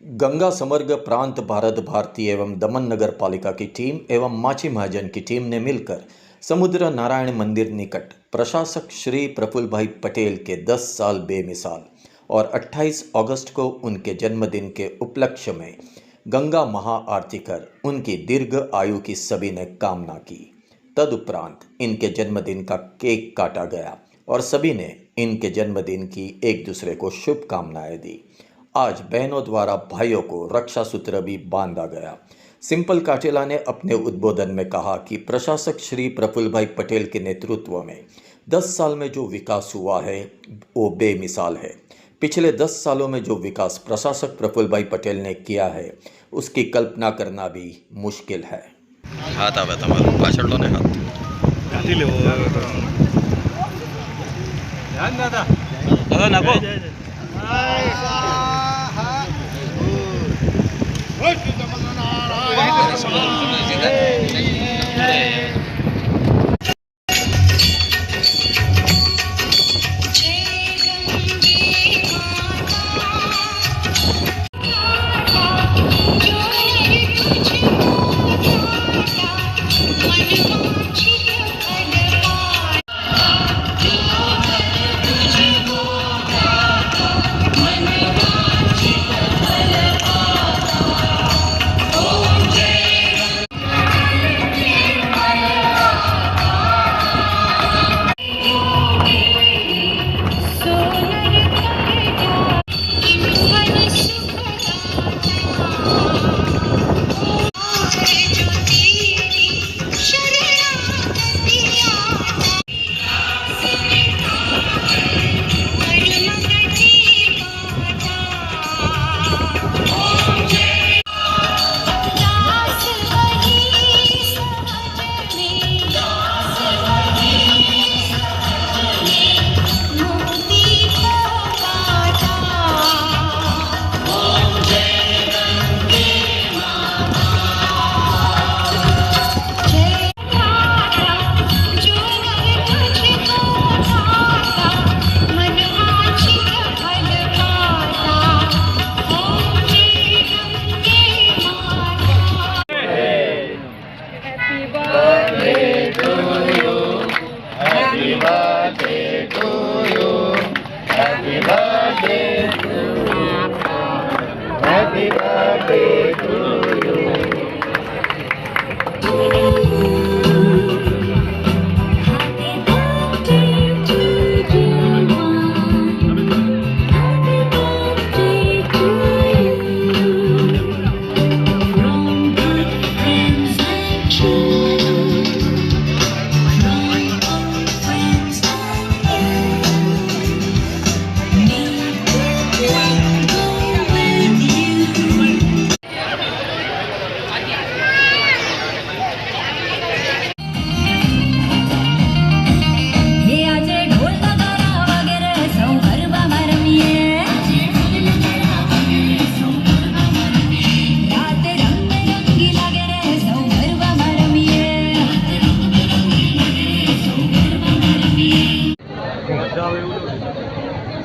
गंगा समग्र प्रांत भारत भारती एवं दमन नगर पालिका की टीम एवं माची महाजन की टीम ने मिलकर समुद्र नारायण मंदिर निकट प्रशासक श्री प्रफुल्ल भाई पटेल के 10 साल बेमिसाल और 28 अगस्त को उनके जन्मदिन के उपलक्ष्य में गंगा महाआरती कर उनकी दीर्घ आयु की सभी ने कामना की। तदुपरांत इनके जन्मदिन का केक काटा गया और सभी ने इनके जन्मदिन की एक दूसरे को शुभकामनाएं दी। आज बहनों द्वारा भाइयों को रक्षा सूत्र भी बांधा गया। सिंपल काटेला ने अपने उद्बोधन में कहा कि प्रशासक श्री प्रफुल्ल भाई पटेल के नेतृत्व में 10 साल में जो विकास हुआ है वो बेमिसाल है। पिछले 10 सालों में जो विकास प्रशासक प्रफुल्ल भाई पटेल ने किया है उसकी कल्पना करना भी मुश्किल है। हाथ आवे तमारो पाछळ लो ने हाथ काढी लेવો ધ્યાન દાદા હવે નાખો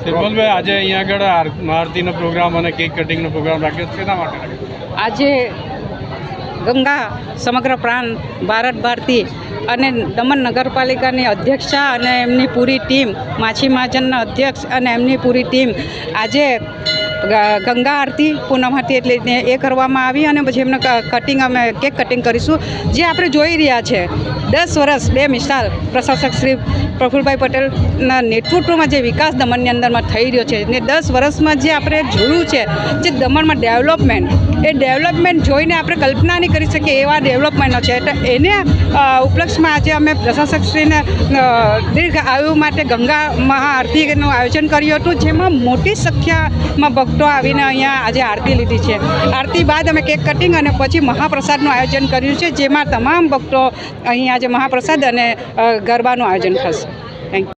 સિમ્પલ ભાઈ આજે અહીંયા આગળ આરતીનો પ્રોગ્રામ અને કેક કટિંગનો પ્રોગ્રામ રાખ્યો છે, શેના માટે રાખ્યો? આજે ગંગા સમગ્ર પ્રાંત ભારત ભારતી અને દમણ નગરપાલિકાની અધ્યક્ષા અને એમની પૂરી ટીમ, માછી મહાજનના અધ્યક્ષ અને એમની પૂરી ટીમ આજે ગંગા આરતી પૂનમ હતી એટલે એ કરવામાં આવી અને પછી એમને કટિંગ અમે કેક કટિંગ કરીશું। જે આપણે જોઈ રહ્યા છે 10 વર્ષ બેમિસાલ પ્રશાસક શ્રી પ્રફુલ્લભાઈ પટેલના નેતૃત્વમાં જે વિકાસ દમણની અંદરમાં થઈ રહ્યો છે ને 10 વર્ષમાં જે આપણે જોયું છે જે દમણમાં ડેવલપમેન્ટ જોઈને આપણે કલ્પના નહીં કરી શકીએ એવા ડેવલપમેન્ટો છે। એટલે એને ઉપલક્ષમાં આજે અમે પ્રશાસકશ્રીને દીર્ઘ આયુ માટે ગંગા મહાઆરતીનું આયોજન કર્યું હતું, જેમાં મોટી સંખ્યામાં ભક્તો આવીને અહીંયા આજે આરતી લીધી છે। આરતી બાદ અમે કેક કટિંગ અને પછી મહાપ્રસાદનું આયોજન કર્યું છે, જેમાં તમામ ભક્તો અહીં આજે મહાપ્રસાદ અને ગરબાનું આયોજન થશે। Thank you.